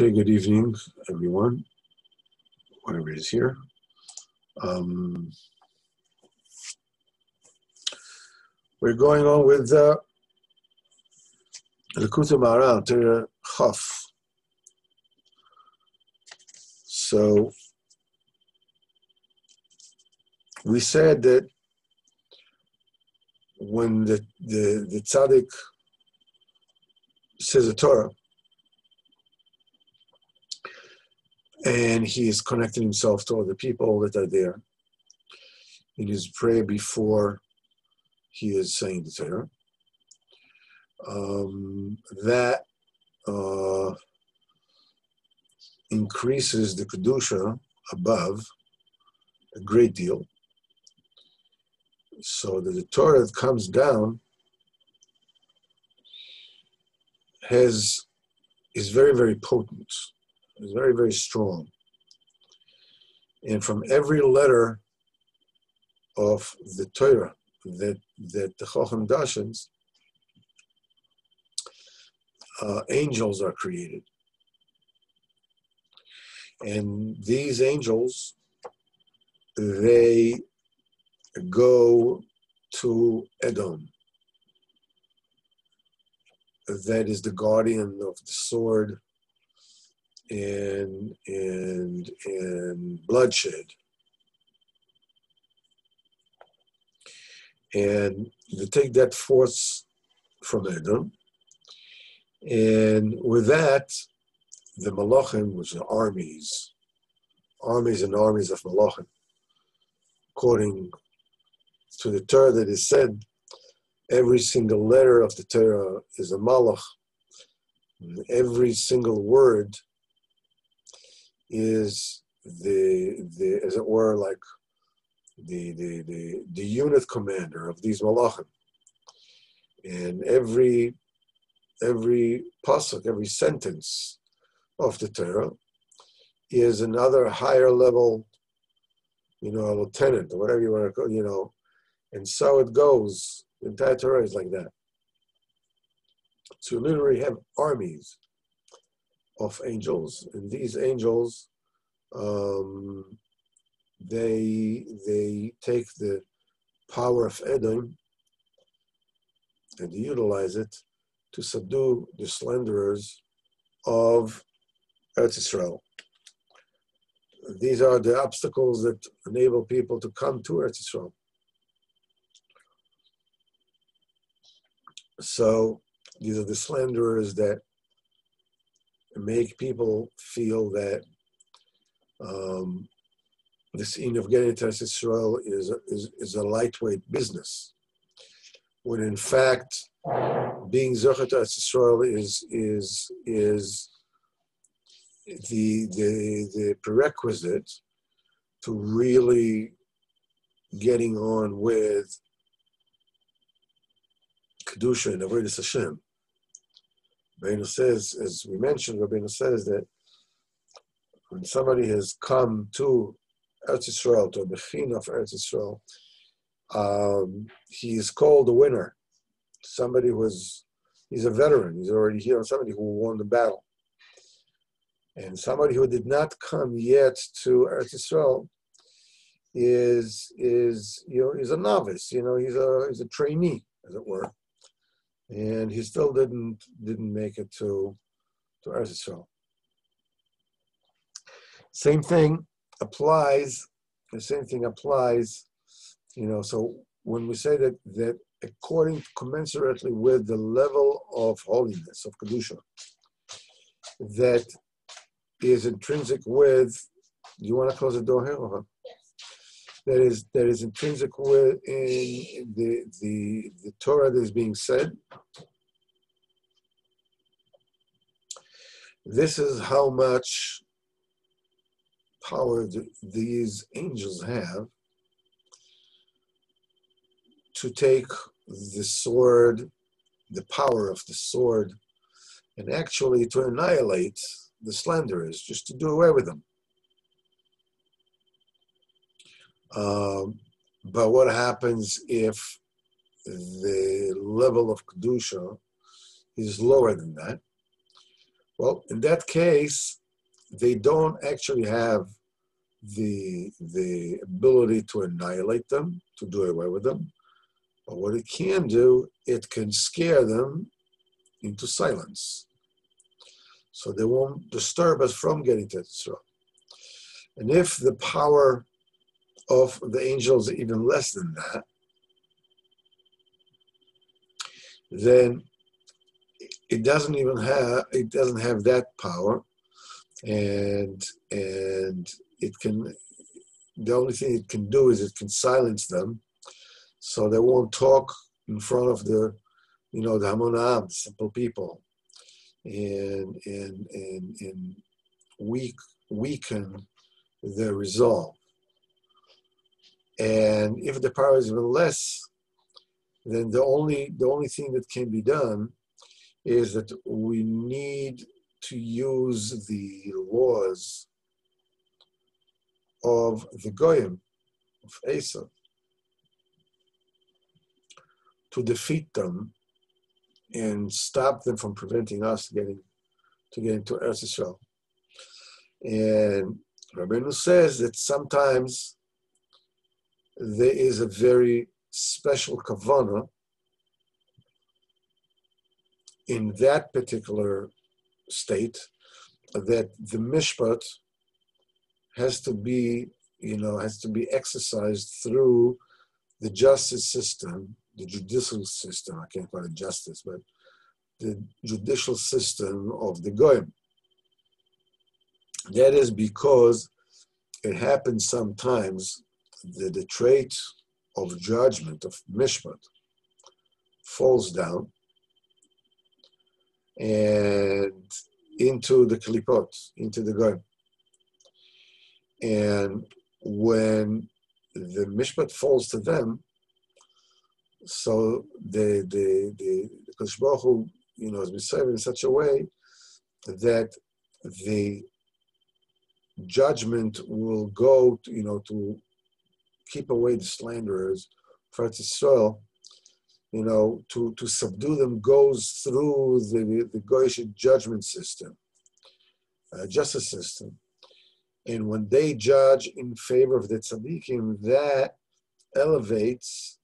Okay, good evening, everyone, whoever is here. We're going on with Likutey Moharan, Torah Chaf. So we said that when the tzaddik says a Torah, and he is connecting himself to all the people that are there in his prayer before he is saying the Torah, that increases the Kedusha above a great deal, so that the Torah that comes down is very, very potent. Is very, very strong. And from every letter of the Torah that the Chacham dashens, angels are created. And these angels, they go to Edom. That is the guardian of the sword and bloodshed. And they take that force from Edom, and with that, the Malachim, which are armies and armies of Malachim, according to the Torah that is said, every single letter of the Torah is a Malach. Every single word is the as it were, like the unit commander of these malachim, and every pasuk, every sentence of the Torah is another higher level, a lieutenant or whatever you want to call, and so it goes. The entire Torah is like that. So you literally have armies of angels, and these angels, they take the power of Edom and they utilize it to subdue the slanderers of Eretz Yisrael. These are the obstacles that enable people to come to Eretz Yisrael. So these are the slanderers that make people feel that this in of getting to Eretz Yisrael is a lightweight business, when in fact being Zocher to Eretz Yisrael is the prerequisite to really getting on with Kedusha and Avodas Hashem. Rabbeinu says, as we mentioned, Rabbeinu says that when somebody has come to Eretz Yisrael, to a Bechina of Eretz Yisrael, he is called a winner. Somebody he's a veteran, he's already here, somebody who won the battle. And somebody who did not come yet to Eretz Yisrael is a novice, he's a trainee, as it were. And he still didn't make it to Eretz Yisrael. Same thing applies. So when we say that according commensurately with the level of holiness of Kedusha that is intrinsic with, do you want to close the door here? Uh-huh. That is intrinsic with in the Torah that is being said. This is how much power these angels have to take the sword, the power of the sword, and actually to annihilate the slanderers, just to do away with them. But what happens if the level of Kedusha is lower than that? Well, in that case, they don't actually have the ability to annihilate them, to do away with them. But what it can do, it can scare them into silence. So they won't disturb us from getting to Israel. And if the power of the angels is even less than that, then it doesn't have that power, and it can, the only thing it can do is it can silence them, so they won't talk in front of the Hamonam, the simple people, and weaken their resolve. And if the power is even less, then the only thing that can be done is that we need to use the laws of the Goyim, of Asa, to defeat them and stop them from preventing us getting to Eretz Yisrael. And Rabbeinu says that sometimes there is a very special kavanah in that particular state, that the mishpat has to be exercised through the justice system, the judicial system. I can't call it justice, but the judicial system of the Goyim. That is because it happens sometimes that the trait of judgment, of mishpat, falls down and into the klipot, into the Goyim. And when the mishpat falls to them, so the Kodesh Baruch Hu, has been served in such a way that the judgment will go to keep away the slanderers for Israel, to subdue them, goes through the Goyish judgment system, justice system. And when they judge in favor of the tzaddikim, that elevates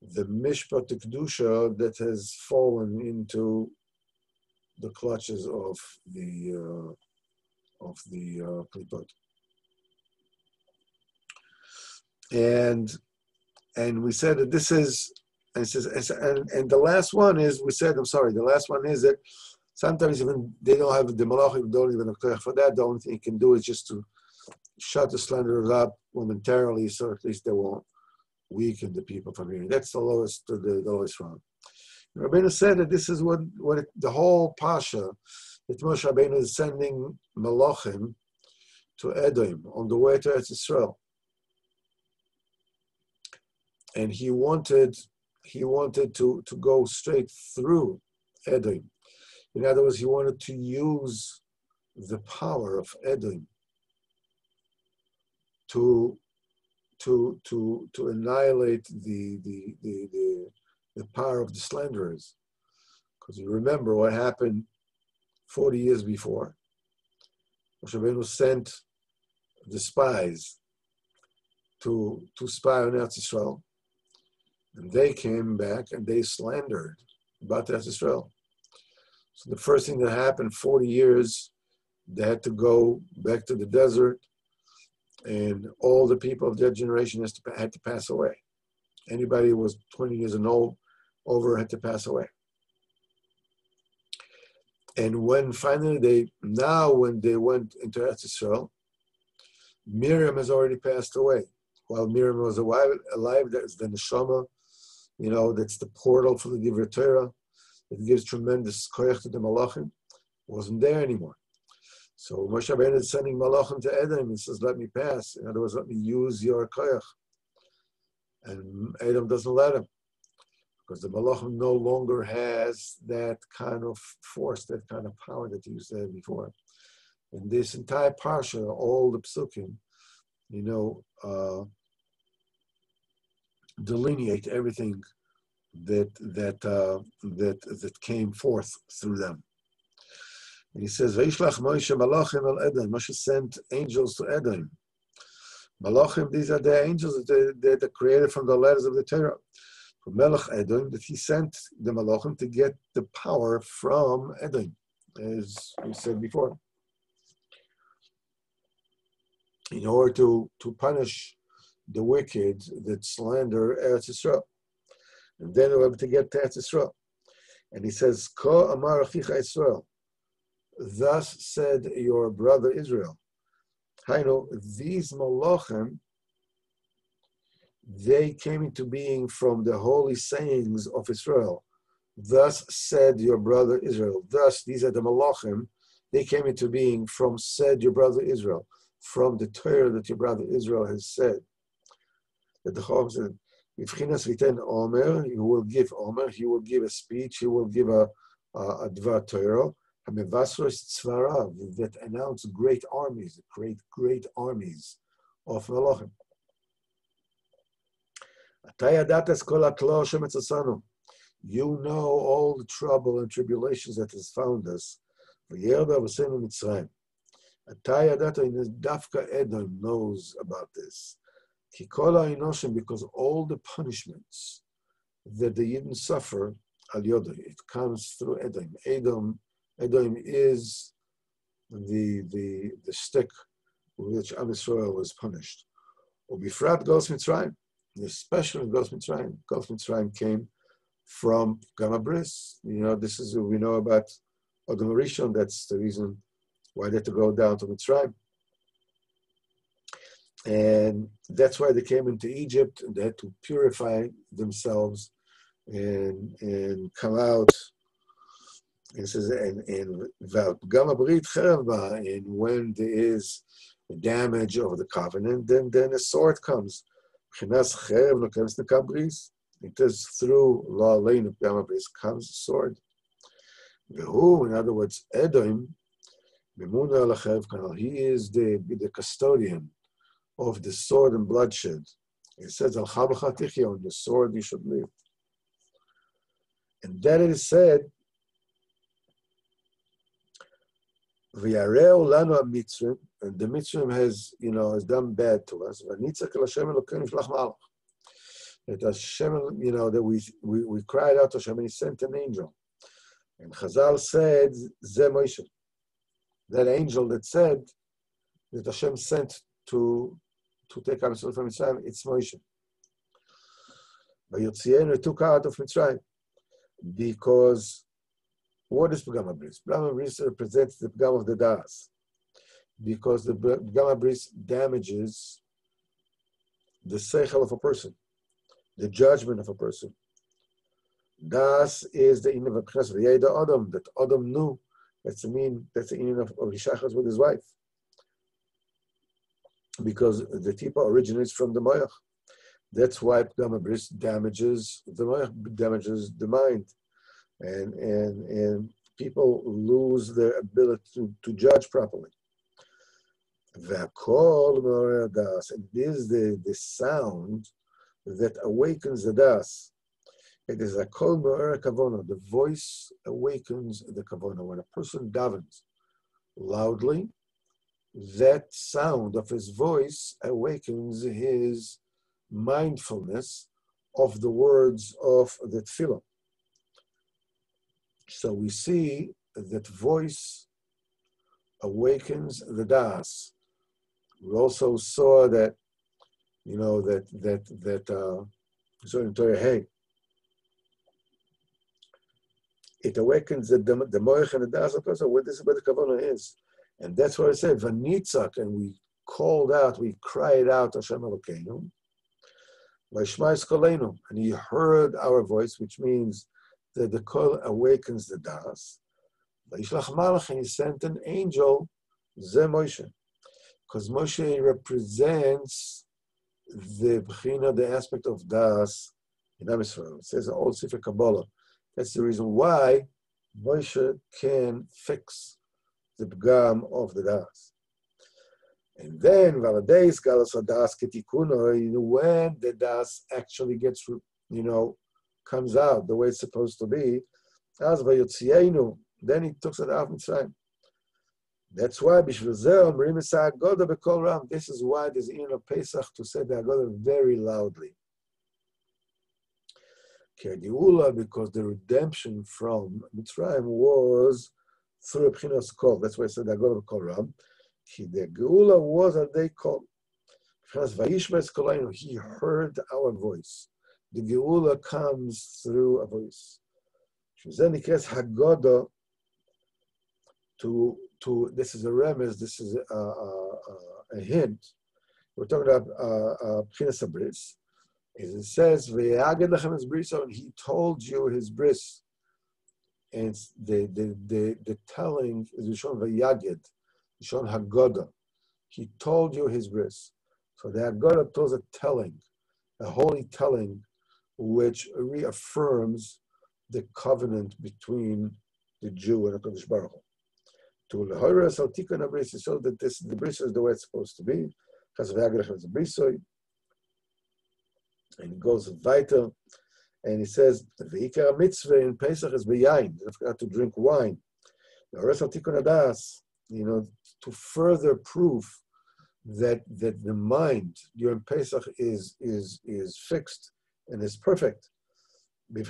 the mishpat kedusha that has fallen into the clutches of the klipot. And we said that this is, and the last one is, the last one is that sometimes even they don't have, the malachim don't even have for that. The only thing you can do is just to shut the slanderers up momentarily, so at least they won't weaken the people from hearing. That's the lowest round. Rabbeinu said that this is what the whole pasha, that Moshe Rabbeinu is sending malachim to Edom on the way to Eretz Yisrael. And he wanted to go straight through Edom. In other words, he wanted to use the power of Edom to annihilate the power of the slanderers. Because you remember what happened 40 years before. Moshe Rabbeinu sent the spies to spy on Eretz Yisrael. And they came back and they slandered about Eretz Yisrael. So the first thing that happened, 40 years, they had to go back to the desert, and all the people of their generation had to pass away. Anybody who was 20 years and over had to pass away. And when finally when they went into Eretz Yisrael, Miriam has already passed away. While Miriam was alive, that's the neshama, that's the portal for the Divrei Torah. It gives tremendous koyach to the malachim. Wasn't there anymore. So Moshe Rabbeinu is sending malachim to Edom. He says, let me pass. In other words, let me use your koyach. And Edom doesn't let him, because the malachim no longer has that kind of force, that kind of power that he used to have before. And this entire parsha, all the psukim, delineate everything that came forth through them. And he says, Vayishlach Moshe Malachim al Edom. Moshe sent angels to Edom. Malachim, these are the angels that are created from the letters of the Torah. From Melech Edom, that he sent the Malachim to get the power from Edom, as we said before, in order to punish the wicked that slander Eretz Yisrael. And then we're able to get to Eretz Yisrael. And he says, Ko amar achicha Yisrael. Thus said your brother Israel. Hainu, these Malachim, they came into being from the holy sayings of Israel. Thus said your brother Israel. Thus, these are the Malachim. They came into being from said your brother Israel, from the Torah that your brother Israel has said. That the Chacham said, V'chinas v'ten Omer, he will give Omer, he will give a speech, he will give a Dvar Torah, that announce great armies, great armies of Malachim. You know all the trouble and tribulations that has found us. Dafka Edom knows about this. Because all the punishments that the Yidden suffer, it comes through Edom. Edom is the stick with which Am Yisrael was punished. Ubifrat Gos Mitzrayim, especially Gos Mitzrayim. Gos Mitzrayim came from Gamma Bris. This is we know about Odom Rishon. That's the reason why they had to go down to Mitzrayim. And that's why they came into Egypt, and they had to purify themselves and come out. It says, and when there is damage of the covenant, then a sword comes. It is through law lane of Gama Bris comes a sword. In other words, Edom, he is the custodian of the sword and bloodshed. It says, on the sword you should live. And that is said, and the Mitzrayim has done bad to us. That Hashem, that we cried out to Hashem and he sent an angel. And Chazal said, Ze Moshe. That angel that said that Hashem sent to take Am Yisrael from Mitzrayim, it's Moshe. But Yotzienu took out of Mitzrayim because what is Pagam Bris? Pagam Bris represents the Pagam of the Das, because the Pagam Bris damages the seichel of a person, the judgment of a person. Das is the inyan of Abchas v'yeda Adam, that Adam knew. That's the inyan of Rishachas with his wife, because the tipa originates from the moyach. That's why Pagam Bris damages the moyach, damages the mind. And people lose their ability to judge properly. And this is the sound that awakens the das. It is a kol me'or kavona. The voice awakens the kavona. When a person davens loudly, that sound of his voice awakens his mindfulness of the words of the tefillah. So we see that voice awakens the das. We also saw that, so in Torah, hey, it awakens the moich and the das of person. This is where the kavanah is, and that's what I said. Vanitzak, and we cried out, Hashem Elokeinu, Vayishma'is koleinu, and he heard our voice, which means that the kol awakens the das. Vayishlach malach, and he sent an angel, Ze Moshe, because Moshe represents the b'china, the aspect of das in Am Yisrael. It says in Old Sefer Kabbalah. That's the reason why Moshe can fix the pgam of the das. And then Valadeis Galas Das Ketikuno, when the das actually gets, comes out the way it's supposed to be, as Vayotzienu, then he took it out of Mitzrayim. That's why this is why there's in a Pesach to say the Haggadah very loudly. Because the redemption from Mitzrayim was through a B'chinas Kol. That's why I said the Haggadah Kol Ram. The Geula was a day called. He heard our voice. The Geula comes through a voice. Haggadah to this is a remez, this is a hint. We're talking about B'chinas Bris. It says, and he told you his bris. And the telling is Rishon Vayaged, Rishon Haggadah. He told you his bris. So the Haggadah tells a telling, a holy telling, which reaffirms the covenant between the Jew and HaKadosh Baruch Hu. To lehoras al tikun habris, so that the bris is the way it's supposed to be. Because Vayaged is a brisoy. And he goes weiter, and he says, "V'ikar mitzvah in Pesach is beyain. Don't forget to drink wine. To further proof that the mind during Pesach is fixed and is perfect. That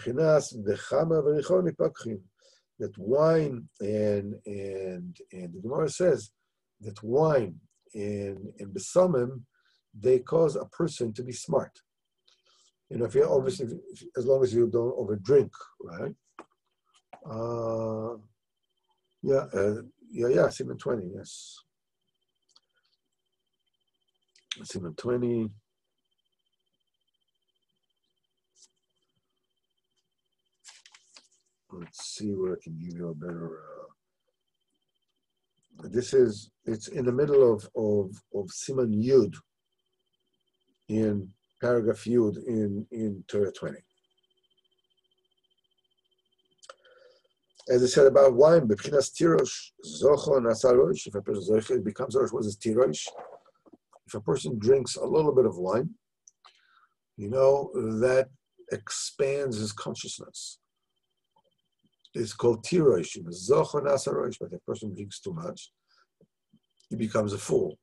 wine and the Gemara says that wine and besamim, they cause a person to be smart. If you obviously, as long as you don't overdrink, right? Siman 20, yes. Siman 20. Let's see where I can give you a better. It's in the middle of Siman Yud in paragraph Yud in Torah 20. As I said about wine, b'chinas tirosh, zocho nasarosh. If a person zocho, it becomes rosh. What is tirosh? If a person drinks a little bit of wine, that expands his consciousness. It's called tirosh. Zocho nasarosh. But if a person drinks too much, he becomes a fool.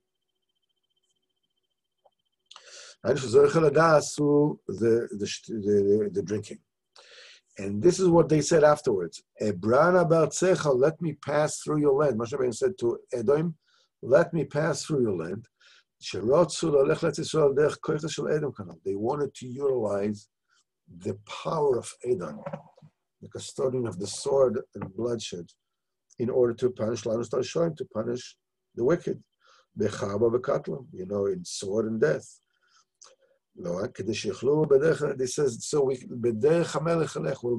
And the drinking. And this is what they said afterwards. Let me pass through your land. Moshe Rabbeinu said to Edom, let me pass through your land. They wanted to utilize the power of Edom, the custodian of the sword and bloodshed, in order to punish to punish the wicked. In sword and death. They says, so we'll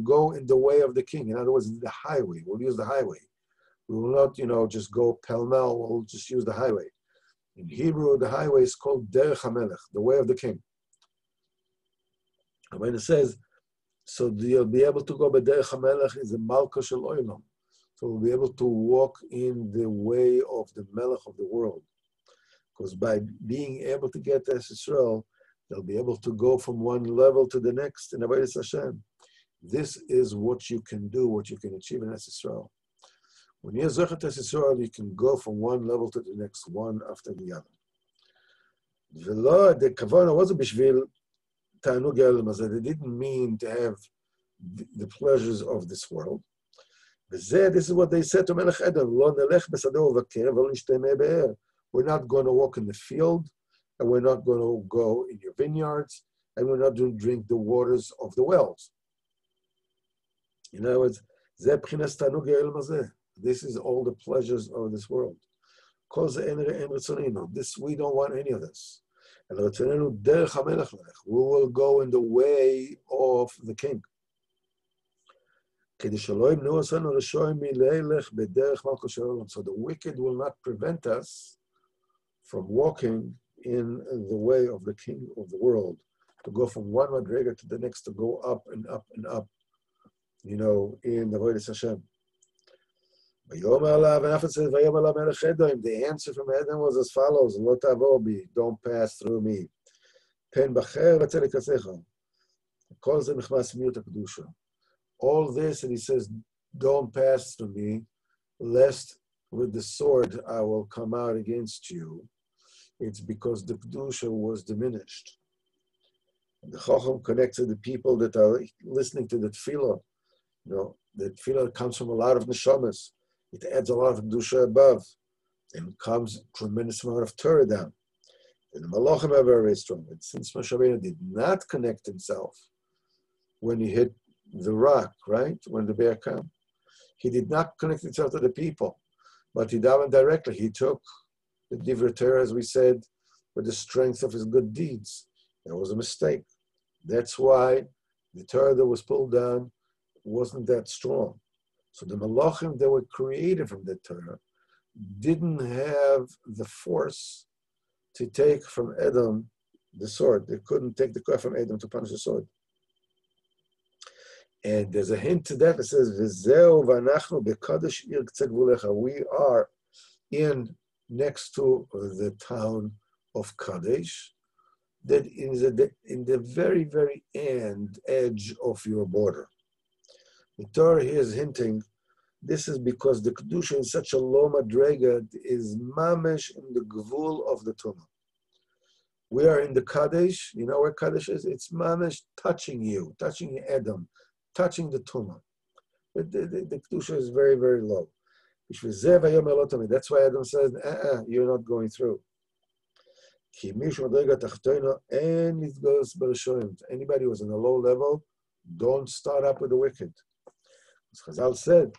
go in the way of the king. In other words, the highway. We'll use the highway. We will not, just go pell-mell. We'll just use the highway. In Hebrew, the highway is called Derech HaMelech, the way of the king. And when it says, so you'll be able to go by Derech HaMelech is a Malka Shel Olam. So we'll be able to walk in the way of the Melech of the world. Because by being able to get to Israel, they'll be able to go from one level to the next in Avodas Hashem. This is what you can do, what you can achieve in Israel. When you're Zochet Israel, you can go from one level to the next, one after the other. The Kavanah wasn't Bishvil Ta'anug Mazeh. They didn't mean to have the pleasures of this world. This is what they said to Melech Edom. We're not going to walk in the field, and we're not going to go in your vineyards, and we're not going to drink the waters of the wells. In other words, this is all the pleasures of this world. This, we don't want any of this. We will go in the way of the king. So the wicked will not prevent us from walking in the way of the king of the world, to go from one madrega to the next, to go up and up and up, in the Avodas Hashem. The answer from Edom was as follows: don't pass through me. All this, and he says, don't pass through me, lest with the sword I will come out against you, it's because the Kedusha was diminished. The Chacham connects to the people that are listening to the Tefillah. The Tefillah comes from a lot of neshamas. It adds a lot of Kedusha above, and comes a tremendous amount of Torah down. And the Malachim are very strong. And since Moshe Rabbeinu did not connect himself when he hit the rock, right, when the bear came, he did not connect himself to the people, but he davened directly. He took the Divrei Torah, as we said, with the strength of his good deeds. That was a mistake. That's why the Torah that was pulled down wasn't that strong. So the Malachim that were created from the Torah didn't have the force to take from Edom the sword. They couldn't take the koach from Edom to punish the sword. And there's a hint to that. It says, "V'zeu v'anachnu b'kadosh ir k'tzeh gvulecha." We are next to the town of Kadesh, that is in the very, very edge of your border. The Torah here is hinting, this is because the Kedusha is such a low madrega, is mamish in the gvul of the Tumah. We are in the Kadesh. You know where Kadesh is? It's mamish touching you, touching Edom, touching the Tumah. The Kedusha is very, very low. That's why Adam says, you're not going through. Anybody who's on a low level, don't start up with the wicked. As Chazal said,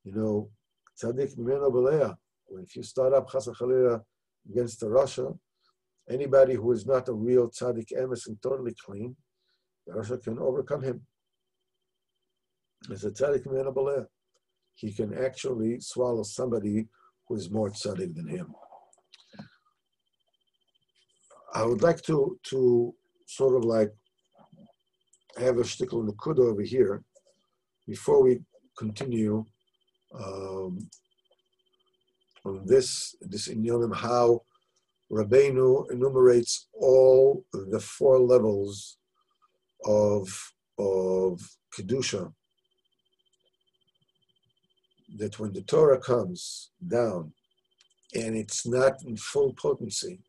tzaddik mimeno b'leah. If you start up chas v'chalila against the Rasha, anybody who is not a real tzaddik emes and totally clean, the Rasha can overcome him. As a tzaddik mimeno b'leah, he can actually swallow somebody who is more tzaddik than him. I would like to sort of like have a shtickle nukuda over here before we continue on this inyanim, how Rabbeinu enumerates all the 4 levels of Kedusha, that when the Torah comes down and it's not in full potency,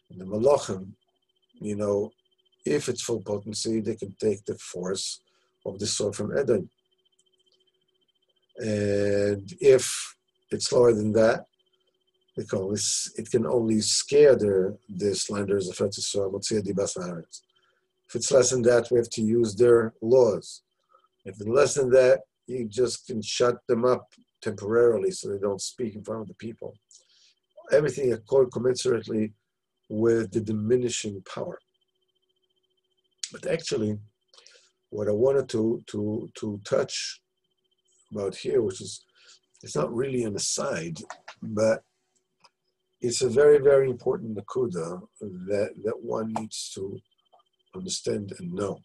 the Malachim, if it's full potency, they can take the force of the sword from Edom. And if it's lower than that, it can only scare the slanderers of Eretz Yisrael. If it's less than that, we have to use their laws. If it's less than that, you just can shut them up temporarily so they don't speak in front of the people. Everything commensurately with the diminishing power. But actually, what I wanted to touch about here, which is, it's not really an aside, but it's a very, very important nakuda that one needs to understand and know.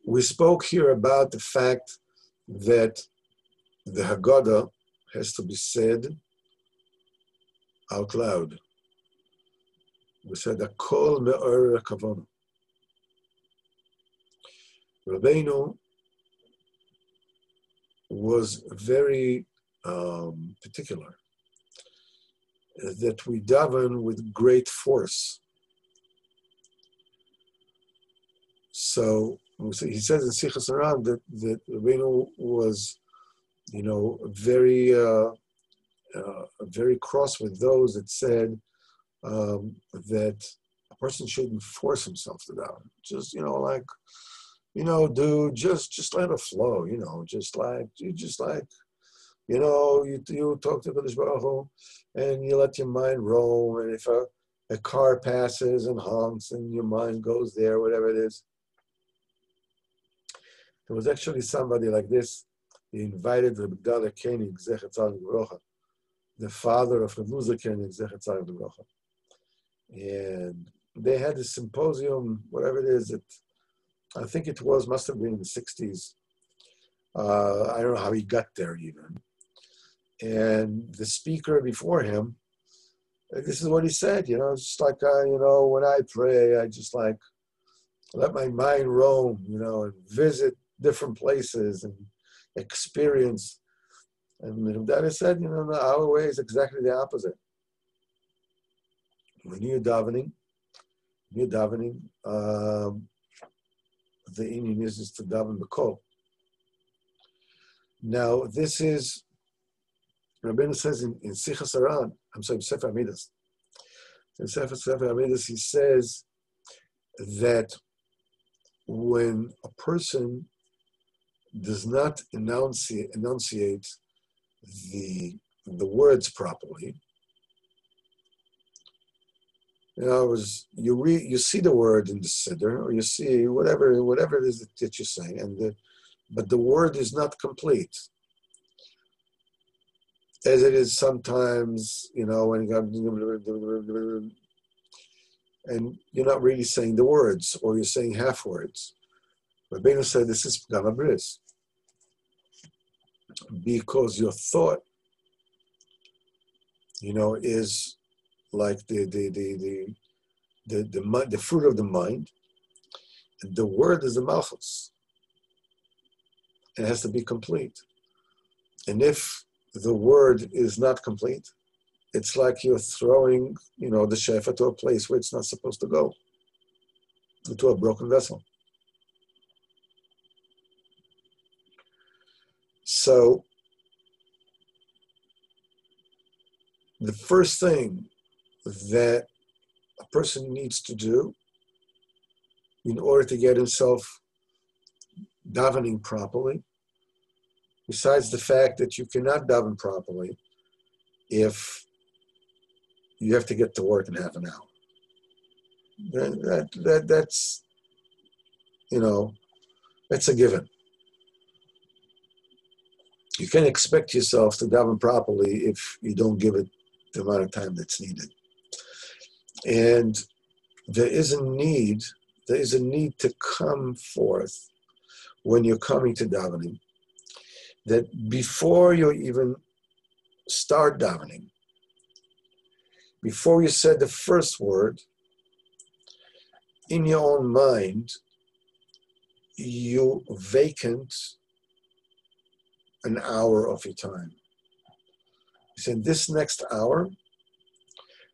We spoke here about the fact that the Haggadah has to be said out loud. We said Akol Me'or Kavana. Rabbeinu was very particular that we daven with great force. So he says in Sichas Aran that Rabbeinu was, very cross with those that said that a person shouldn't force himself to daven. Just, dude, just let it flow. You talk to Kadosh Baruch Hu, and you let your mind roam. And if a car passes and honks, and your mind goes there, whatever it is. There was actually somebody like this. He invited Reb Gedalia Koenig, Zecher Tzaddik Livrocha, the father of Reb Luzah Koenig, Zecher Tzaddik Livrocha. And they had a symposium, whatever it is, I think it must have been in the 60s. I don't know how he got there even. And the speaker before him, this is what he said, it's like, when I pray, I just like let my mind roam, and visit different places and experience. And Dada said, our way is exactly the opposite. When you're davening, the Indian is to daven b'kol. Now, this is, Rabbeinu says in Sichas Aran, Sefer Amidas. In Sefer Amidas, he says that when a person does not enunciate the words properly, in other words, you see the word in the siddur, or you see whatever it is that you're saying, but the word is not complete, as it is sometimes, when and you're not really saying the words, or you're saying half words. Rabbeinu said this is Pgam Bris, because your thought, is like the fruit of the mind. The word is the malchus. It has to be complete. And if the word is not complete, it's like you're throwing, the shefa to a place where it's not supposed to go, into a broken vessel. So, the first thing that a person needs to do in order to get himself davening properly, besides the fact that you cannot daven properly if you have to get to work in half an hour. That's a given. You can't expect yourself to daven properly if you don't give it the amount of time that's needed. And there is a need to come forth when you're coming to davening, that before you even start davening, before you said the first word, in your own mind, you vacant an hour of your time. You said, this next hour,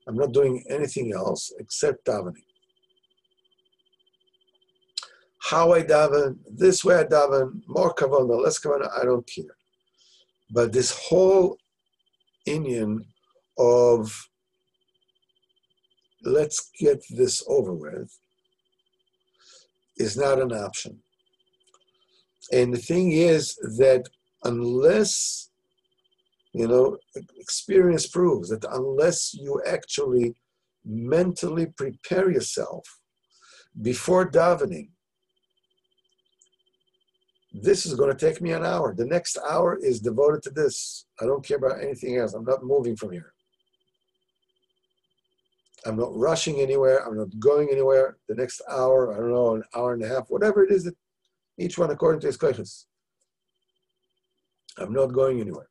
I'm not doing anything else except davening. How I daven, this way I daven, more kavanah, less kavanah, I don't care. But this whole Indian of let's get this over with is not an option. And the thing is that unless, experience proves that unless you actually mentally prepare yourself before davening, this is going to take me an hour. The next hour is devoted to this. I don't care about anything else. I'm not moving from here. I'm not rushing anywhere. I'm not going anywhere. The next hour, an hour and a half, whatever it is, that each one according to his koiches. I'm not going anywhere.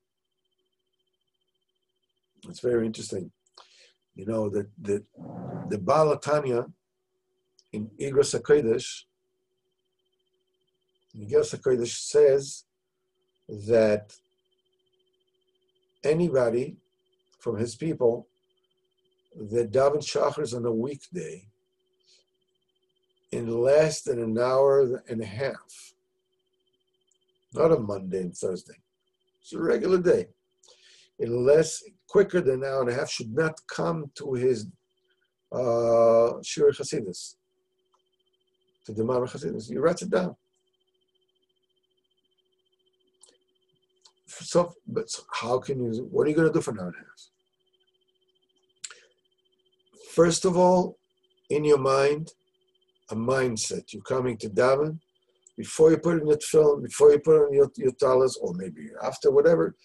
It's very interesting. That the Baal Tanya in Igros HaKodesh, Igros HaKodesh says that anybody from his people that daven shachars on a weekday in less than an hour and a half, not a Monday and Thursday, it's a regular day, quicker than an hour and a half, should not come to his Shir Chasidus, to the Mar Chasidus. He writes it down. But how can you, what are you going to do for an hour and a half? First of all, in your mind, a mindset. You're coming to daven, before you put in your tefillin, before you put on your talis, or maybe after, whatever,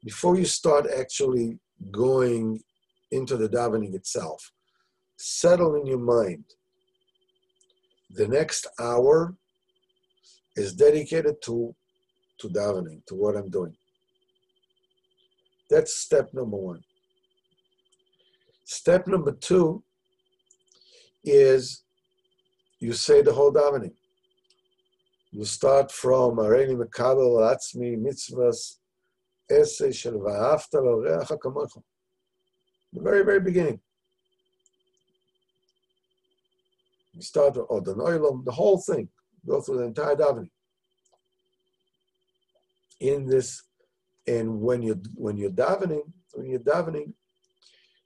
before you start actually going into the davening itself, settle in your mind. The next hour is dedicated to davening, to what I'm doing. That's step number one. Step number two is you say the whole davening. You start from Areini Mekabel Atzmi Mitzvahs Esei Shel Va'afta L'Oreacha Kamocha. The very, very beginning. You start with Odon Olam, the whole thing. Go through the entire davening. In this, and when you're davening,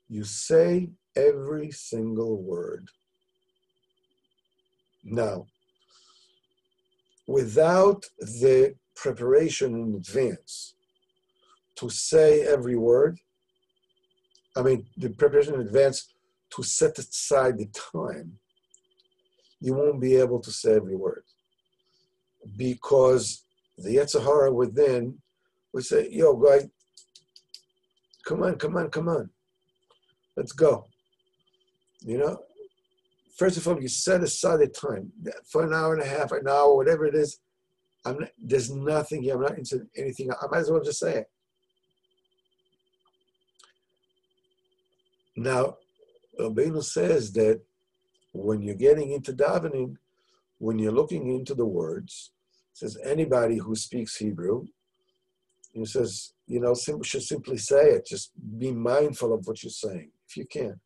you say every single word. Now, without the preparation in advance to say every word, the preparation in advance to set aside the time, you won't be able to say every word. Because the Yetzer Hara within will say, yo, guy, come on. Let's go. First of all, you set aside the time for an hour and a half, an hour, whatever it is. There's nothing here. I'm not into anything. I might as well just say it. Now, Rabbeinu says that when you're getting into davening, when you're looking into the words, says anybody who speaks Hebrew, he says, should simply say it. Just be mindful of what you're saying, if you can.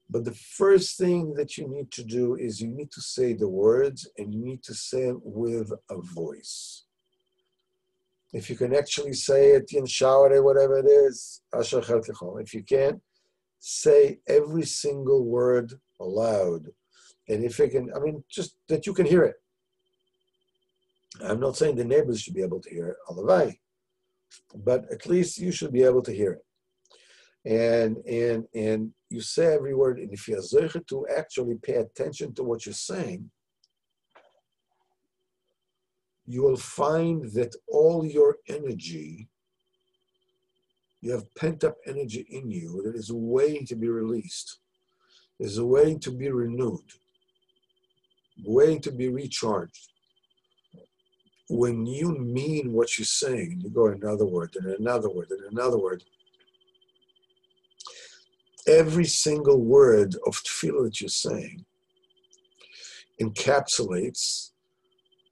But the first thing that you need to do is you need to say the words, and you need to say it with a voice. If you can actually say it in shower, whatever it is, Asher Chelkecho. If you can't, say every single word aloud. And if you can, just that you can hear it. I'm not saying the neighbors should be able to hear it, alavai, but at least you should be able to hear it. And you say every word, and if you're zeicher to actually pay attention to what you're saying, you will find that all your energy, you have pent-up energy in you that is waiting to be released, is waiting to be renewed, waiting to be recharged. When you mean what you're saying, you go another word, and another word, and another word, every single word of tefillah that you're saying encapsulates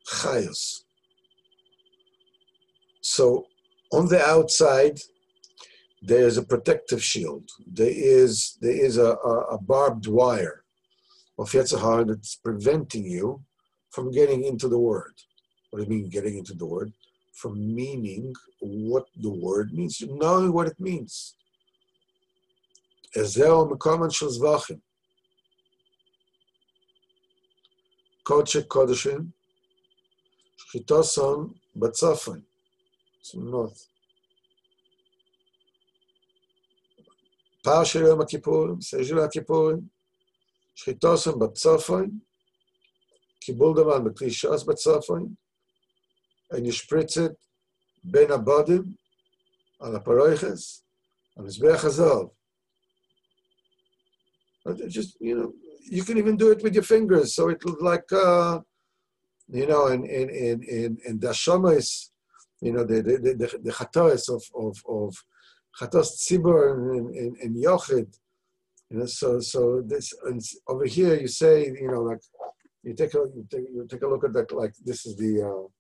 chayos. So on the outside, there is a protective shield. There is a barbed wire of Yetzer Hara that's preventing you from getting into the word. What do you mean getting into the word? From meaning what the word means, knowing what it means. Ezeo Mekoman Shel Zvachim. Kodesh Kodeshim. Shchitoson Batzafon. It's north. Parsha Yom HaKippurim, Sejul HaKippurim. Shchitoson Batzafon. Kibul Daman B'Kli Shas Batzafon. And you spritz it ben abodim on a paroiches on Mizbeach Hazov. Just, you can even do it with your fingers. So it looks like, and the Hashomas, the Chatos of Chatos Tzibur and Yochid. So this, and over here you say, like, you take a look at that, like this is your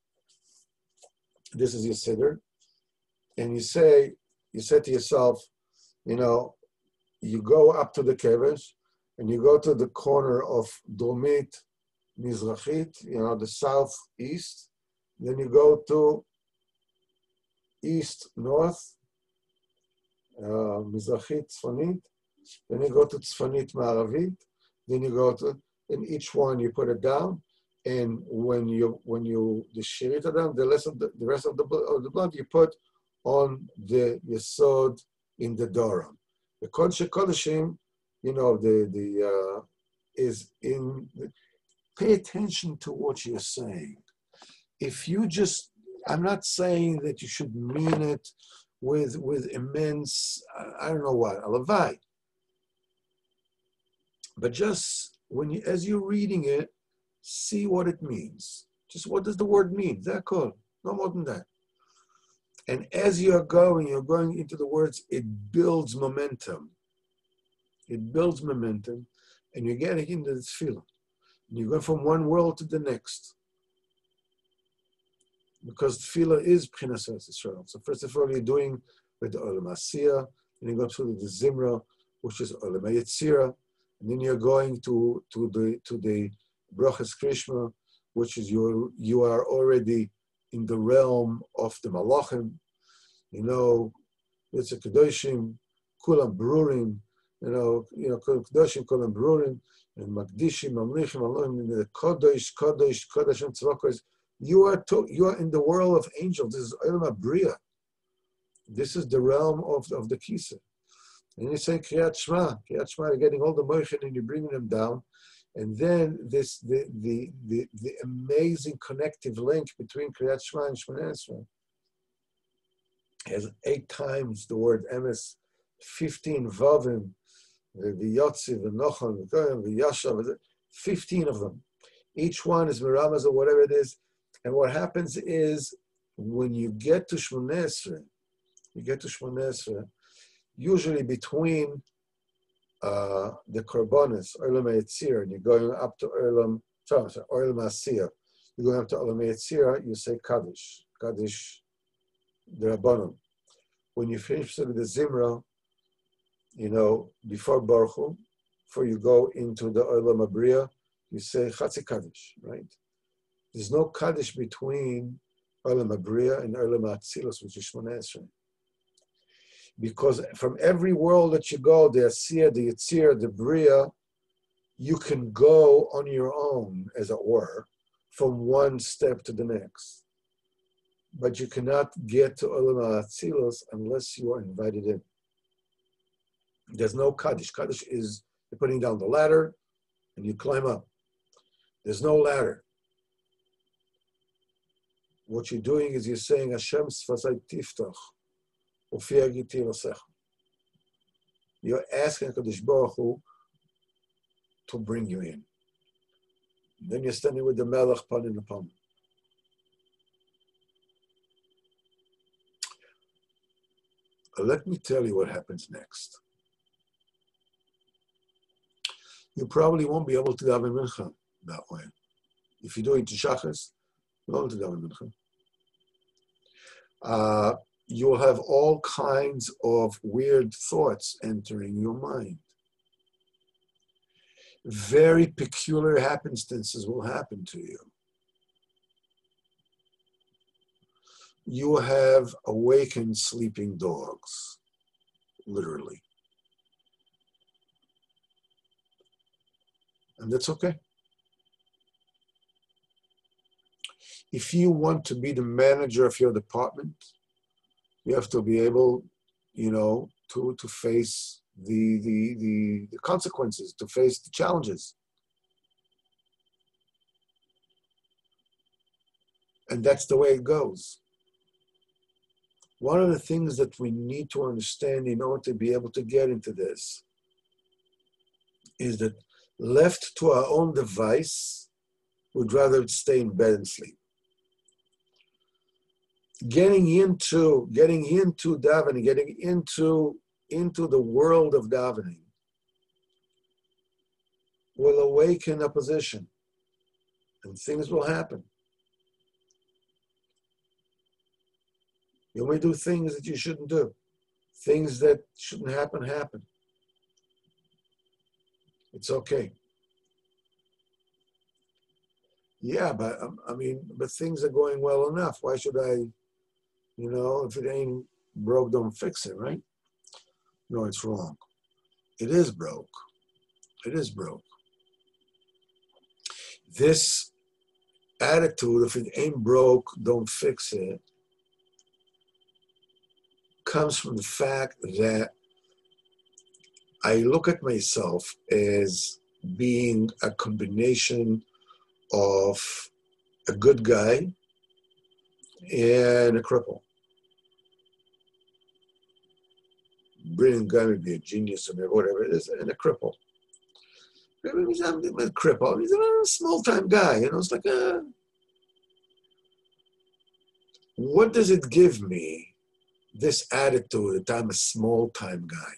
siddur, and you say to yourself, you go up to the kevesh, and you go to the corner of Dromit Mizrachit, the southeast. Then you go to east north, Mizrachit Tzfonit. Then you go to Tzfonit Ma'aravit. Then you go to, in each one you put it down, and when you the shirita down, the rest of the blood you put on the yesod in the doram. The Kodesh Kodeshim, is in. Pay attention to what you're saying. If you just, I'm not saying that you should mean it with immense, I don't know what, alavai. But just as you're reading it, see what it means. Just what does the word mean? That's all. No more than that. And as you're going into the words, it builds momentum. It builds momentum, and you're getting into this feeling. You go from one world to the next. because tefillah is B'chinas Eretz Yisrael. So first of all, you're doing with the Olam Asiyah, and you go through the Zimra, which is Olam Yetzira, and then you're going to the Brachas Krishma, which is you are already in the realm of the Malachim. It's a Kedoshim, Kulam Brurim, Kulam Kedoshim, Kulam Brurim, and Magdishim, Mamlichim, Aloim, the Kodesh, and Tzvakos. You are in the world of angels. This is Olam Abriya. This is the realm of the Kisa. And you say Kriyat Shema, you're getting all the moichin and you're bringing them down. And then the amazing connective link between Kriyat Shema and Shmoneh Esrei has 8 times the word emes, 15 vavim, the Yotzi, the Nochon, the Yashav, 15 of them. Each one is Miramas or whatever it is. And what happens is when you get to Shmoneh Esrei, usually between the Korbanos, Olam Yetzirah, and you're going up to Olam Asiyah, you're going up to Olam Yetzirah, you say Kaddish, the Rabbanon. When you finish the Zimra, before Baruch Hu, before you go into the Olam Abriya, you say Chatzi Kaddish, right? There's no Kaddish between Olam Abriya and Olam Atzilus, which is Shmoneh Esrei. Because from every world that you go, the Asiyah, the Yetzirah, the Bria, you can go on your own, as it were, from one step to the next. But you cannot get to Olam Atzilus unless you are invited in. There's no Kaddish. Kaddish is you're putting down the ladder and you climb up. There's no ladder. What you're doing is you're saying, Hashem Sfasai Tiftach. You're asking HaKadosh Baruch Hu to bring you in. And then you're standing with the Melech pan in the palm. Let me tell you what happens next. You probably won't be able to daven mincha that way. If you do it to Shachas, you won't be able to daven mincha. You'll have all kinds of weird thoughts entering your mind. Very peculiar happenstances will happen to you. You have awakened sleeping dogs, literally. And that's okay. If you want to be the manager of your department, you have to be able, to face the consequences, to face the challenges. And that's the way it goes. One of the things that we need to understand in order to be able to get into this is that left to our own device, we'd rather stay in bed and sleep. Getting into davening, getting into the world of davening will awaken opposition and things will happen. You may do things that you shouldn't do. Things that shouldn't happen. It's okay. Yeah, but things are going well enough. Why should I, if it ain't broke, don't fix it, right? No, it's wrong. It is broke. It is broke. This attitude, if it ain't broke, don't fix it, comes from the fact that I look at myself as being a combination of a good guy and a cripple. Brilliant guy, maybe a genius or whatever it is, and a cripple. I'm a cripple. He's a small-time guy, it's like what does it give me, this attitude that I'm a small-time guy?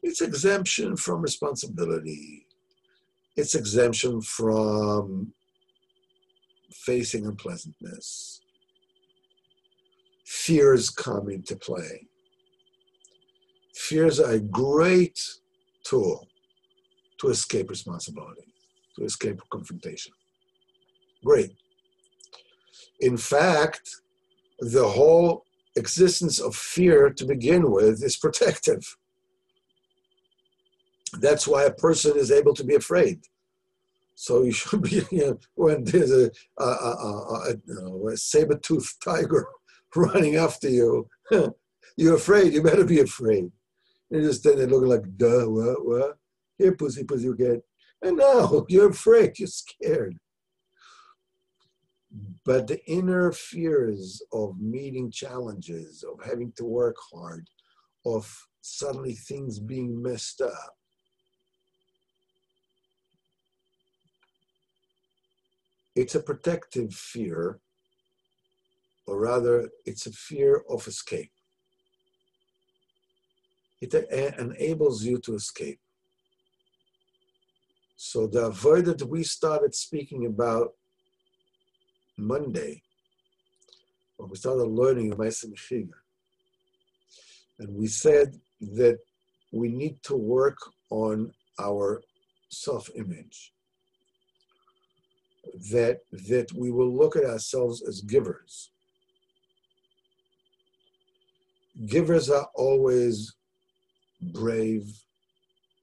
It's exemption from responsibility. It's exemption from facing unpleasantness. Fears come into play. Fears are a great tool to escape responsibility, to escape confrontation. Great. In fact, the whole existence of fear to begin with is protective. That's why a person is able to be afraid. So you should be, when there's a saber-toothed tiger running after you, you're afraid, you better be afraid. You're just standing there looking like, duh, what? Here, pussy, you get. And no, you're afraid, you're scared. But the inner fears of meeting challenges, of having to work hard, of suddenly things being messed up, it's a protective fear, or rather, it's a fear of escape. It enables you to escape. So the avodah that we started speaking about Monday, when we started learning Ma'aseh Mechiga, and we said that we need to work on our self-image, that we will look at ourselves as givers. Givers are always brave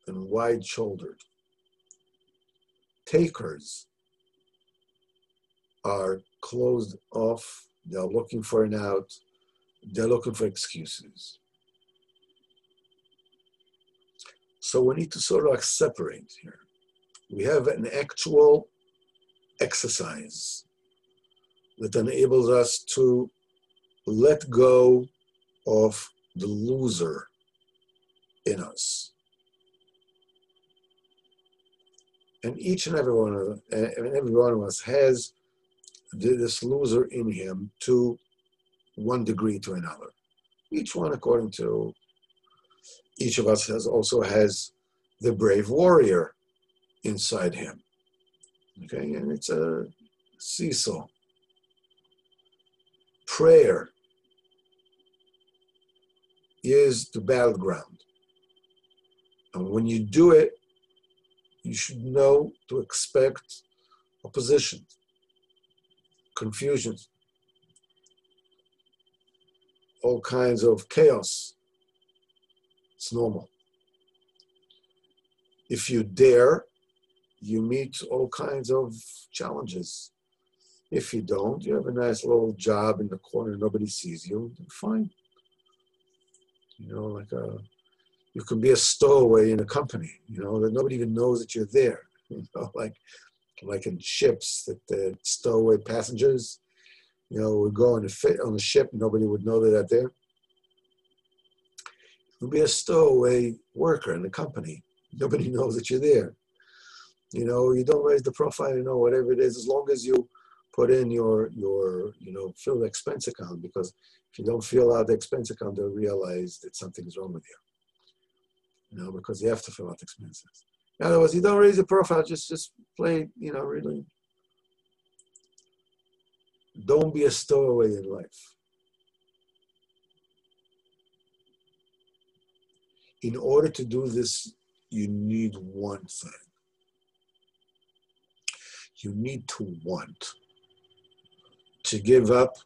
and wide-shouldered. Takers are closed off, they're looking for an out, they're looking for excuses. So we need to sort of like separate here. We have an actual exercise that enables us to let go of the loser in us. And each and every one of us has this loser in him to one degree to another. Each one according to, each of us also has the brave warrior inside him. Okay, and it's a seesaw. Prayer is the battleground. And when you do it, you should know to expect opposition, confusion, all kinds of chaos. It's normal. If you dare, you meet all kinds of challenges. If you don't, you have a nice little job in the corner, nobody sees you, then fine. You can be a stowaway in a company, that nobody even knows that you're there. Like in ships, that stowaway passengers, would go on the ship, nobody would know that they're there. You'll be a stowaway worker in the company. Nobody knows that you're there. You don't raise the profile, whatever it is, as long as you put in your fill the expense account, because if you don't fill out the expense account, they'll realize that something's wrong with you. Because you have to fill out expenses. In other words, you don't raise the profile, just play, really. Don't be a stowaway in life. In order to do this, you need one thing. You need to want to give up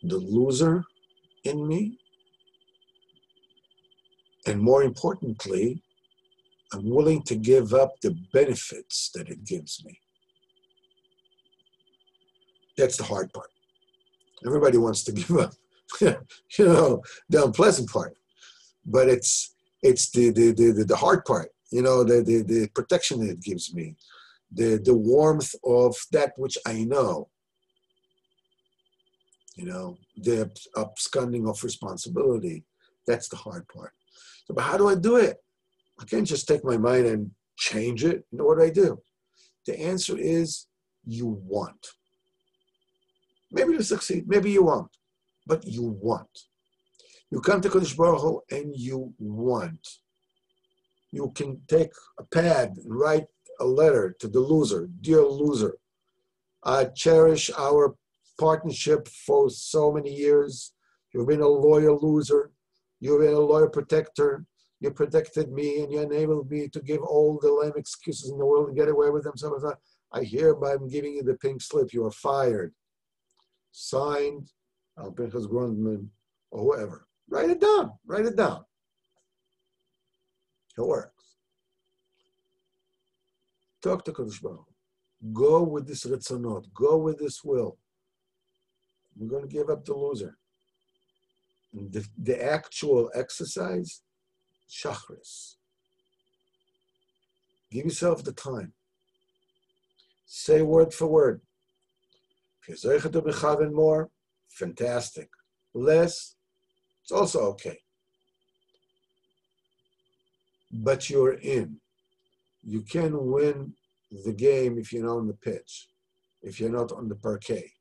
the loser in me, and more importantly, I'm willing to give up the benefits that it gives me. That's the hard part. Everybody wants to give up, the unpleasant part, but it's the hard part. The protection that it gives me, the warmth of that which I know. The absconding of responsibility. That's the hard part. So, but how do I do it? I can't just take my mind and change it. What do? The answer is you want. Maybe you succeed, maybe you won't, but you want. You come to Kodesh Baruch Hu and you want. You can take a pad and write a letter to the loser. Dear loser, I cherish our partnership for so many years. You've been a loyal loser. You've been a loyal protector. You protected me and you enabled me to give all the lame excuses in the world and get away with them. So I hereby am giving you the pink slip. You are fired. Signed, Al Pinchas Grundman, or whoever. Write it down. Write it down. It works. Talk to Kadosh Baruch Hu. Go with this ritzonot. Go with this will. We're going to give up the loser. And the actual exercise, shachris. Give yourself the time. Say word for word. If you're zeicher to bechaven more, fantastic. Less, it's also okay. But you're in. You can win the game if you're not on the pitch, if you're not on the parquet,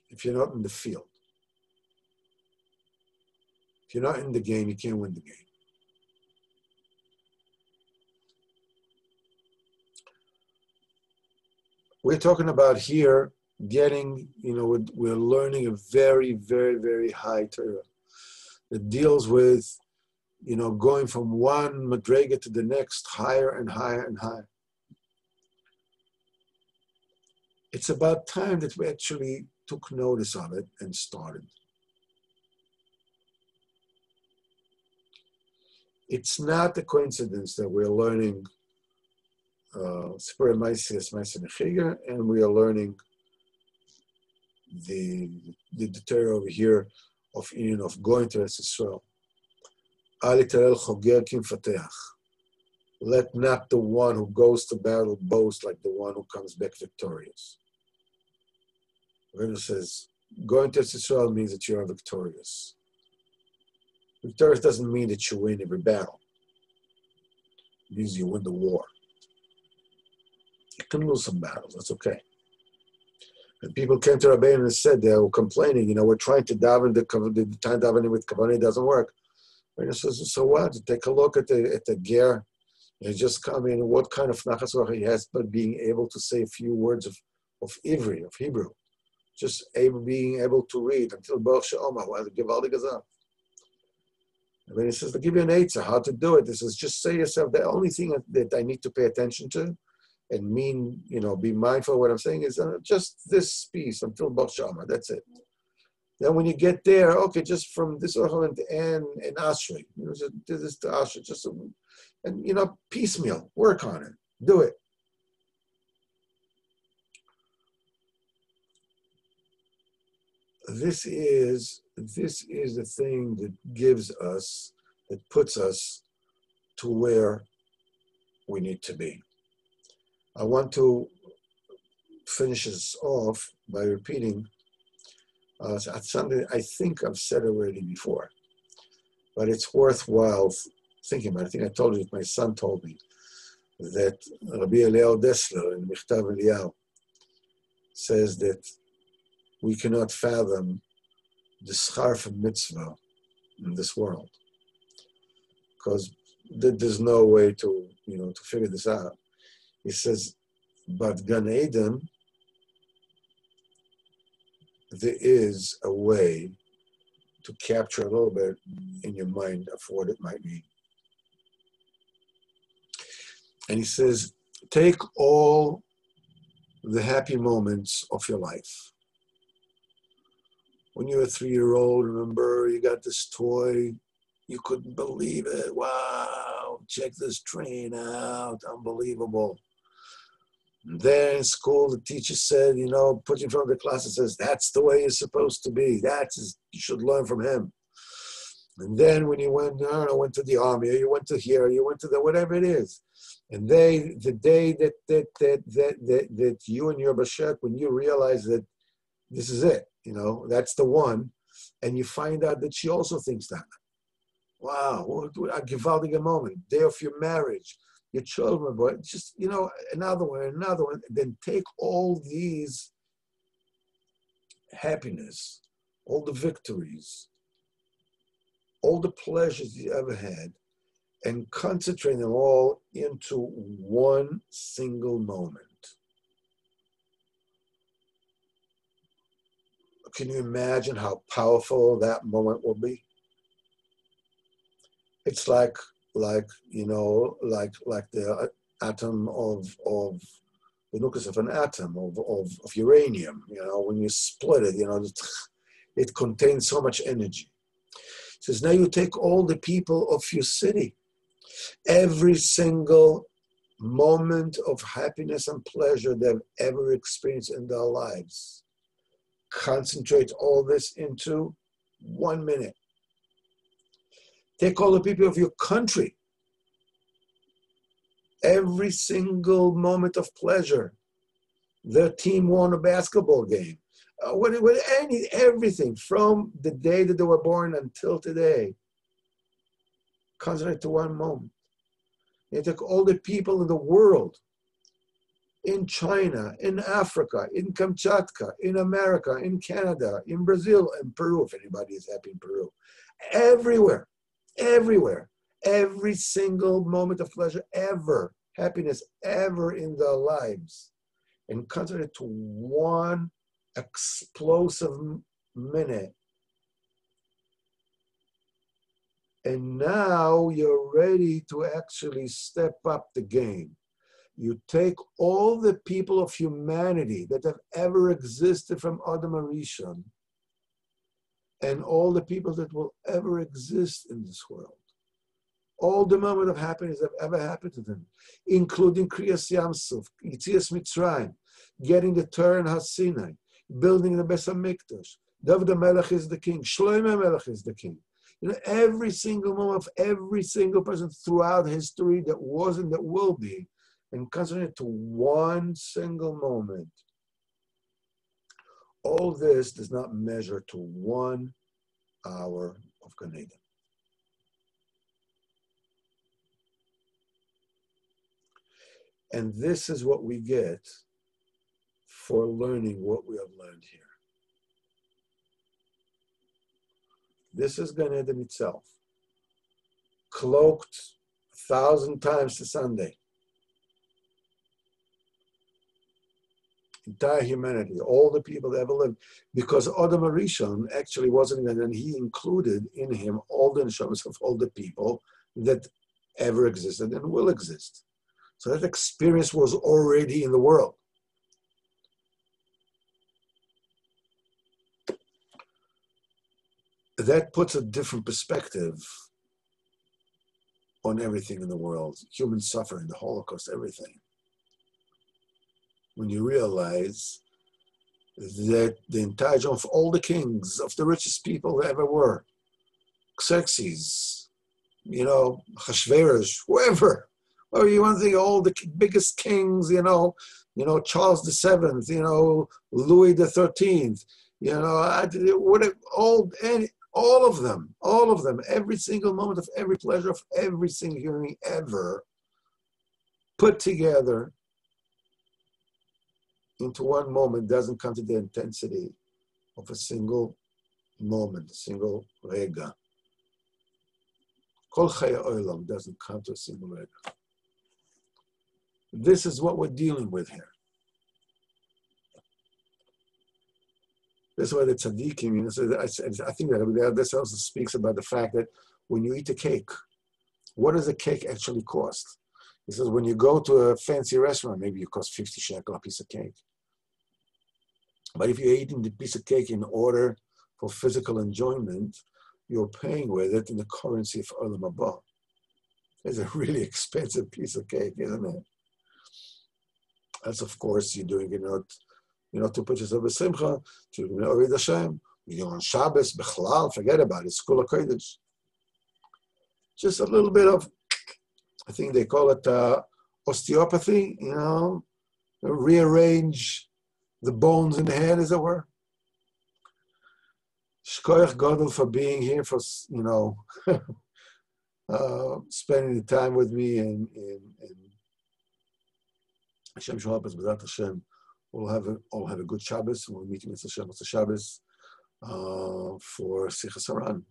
if you're not in the field. If you're not in the game, you can't win the game. We're talking about here getting, we're learning a very, very, very high Torah that deals with, going from one madrega to the next, higher and higher and higher. It's about time that we actually took notice of it and started. It's not a coincidence that we're learning Spur Maisias Maisias and we are learning the Torah over here of going to Eretz Yisrael. Let not the one who goes to battle boast like the one who comes back victorious. When it says going to Eretz Yisrael means that you are victorious. Victorious doesn't mean that you win every battle. It means you win the war. You can lose some battles, that's okay. And people came to Rabbeinu and said, they were complaining, we're trying to daven, the time davening with Kavanah doesn't work. Rabbeinu says, so what? Take a look at the ger. And just come in, what kind of nachas ruach he has, but being able to say a few words of Ivri, of Hebrew. Just being able to read until Baruch She'omah, while the Givaldi goes up. And then he says, to give you an answer, how to do it. He says, just say yourself, the only thing that I need to pay attention to and be mindful of what I'm saying is just this piece until Baruch She'omah, that's it. Then when you get there, okay, just from this and Ashrei, this to Ashrei, and piecemeal, work on it, do it. This is the thing that puts us to where we need to be. I want to finish this off by repeating something I think I've said already before, but it's worthwhile thinking about it. I think I told you that my son told me that Rabbi Eliyahu Dessler in Michtav Eliyahu says that we cannot fathom the schar of mitzvah in this world because there's no way to figure this out. He says, but Gan Eden, there is a way to capture a little bit in your mind of what it might mean. And he says, take all the happy moments of your life. When you're a 3-year-old, remember you got this toy, you couldn't believe it. Wow, check this train out, unbelievable. And then in school, the teacher said, put you in front of the class and says, that's the way you're supposed to be. You should learn from him. And then when you went to the army, or you went to here, or you went to whatever it is. And the day that you and your Bashek, when you realize that this is it, that's the one, and you find out that she also thinks that. Wow, what a gewaldige moment. Day of your marriage, your children, but just, another one. Then take all these happiness, all the victories, all the pleasures you ever had, and concentrate them all into one single moment. Can you imagine how powerful that moment will be? It's like the atom of the nucleus of an atom of uranium. When you split it, it contains so much energy. It says, now you take all the people of your city, every single moment of happiness and pleasure they've ever experienced in their lives. Concentrate all this into 1 minute. Take all the people of your country, every single moment of pleasure. Their team won a basketball game. Everything from the day that they were born until today. Concentrate to 1 moment. You take all the people in the world, in China, in Africa, in Kamchatka, in America, in Canada, in Brazil, and Peru, if anybody is happy in Peru. Everywhere, every single moment of pleasure ever, happiness ever in their lives. And concentrate to 1 explosive minute. And now you're ready to actually step up the game. You take all the people of humanity that have ever existed from Adam Arishon and all the people that will ever exist in this world. All the moment of happiness that ever happened to them, including Kriyas Yamsuf, Yitzias Mitzrayim, getting the Torah and HaSinai, building the Beis HaMikdash. David HaMelech is the king. Shlomo HaMelech is the king. Every single moment of every single person throughout history that was and that will be, and concentrate to 1 single moment. All this does not measure to 1 hour of Gan Eden. And this is what we get for learning what we have learned here. This is Gan Eden itself, cloaked 1,000 times to Sunday. Entire humanity, all the people that ever lived, because Adam Arishon actually wasn't Gan Eden, he included in him all the neshamas of all the people that ever existed and will exist. So that experience was already in the world. That puts a different perspective on everything in the world, human suffering, the Holocaust, everything. When you realize that the entire job of all the kings, of the richest people that ever were, Xerxes, Hashverosh, whoever, or you want to think all the biggest kings, Charles VII, Louis XIII, all of them, every single moment of every pleasure of every single human being ever put together into 1 moment doesn't come to the intensity of a single moment, a single rega. Kol chaya olam doesn't come to a single rega. This is what we're dealing with here. That's why the tzaddikim, I think that this also speaks about the fact that when you eat a cake, what does a cake actually cost? He says when you go to a fancy restaurant, maybe it costs 50 shekel a piece of cake. But if you're eating the piece of cake in order for physical enjoyment, you're paying with it in the currency of Olam Haba. It's a really expensive piece of cake, isn't it? That's, of course, you're doing it not to put yourself in simcha, to Ovid Hashem. You're on Shabbos, Bechlal, forget about it, it's Kula Kodesh. Just a little bit of, I think they call it osteopathy, rearrange the bones in the head, as it were. Shkoyach Gadol for being here, for, spending the time with me, and Hashem shall help us, B'ezrat Hashem. We'll have a good Shabbos. We'll meet Mitzvah Shabbos for Sichas Haran.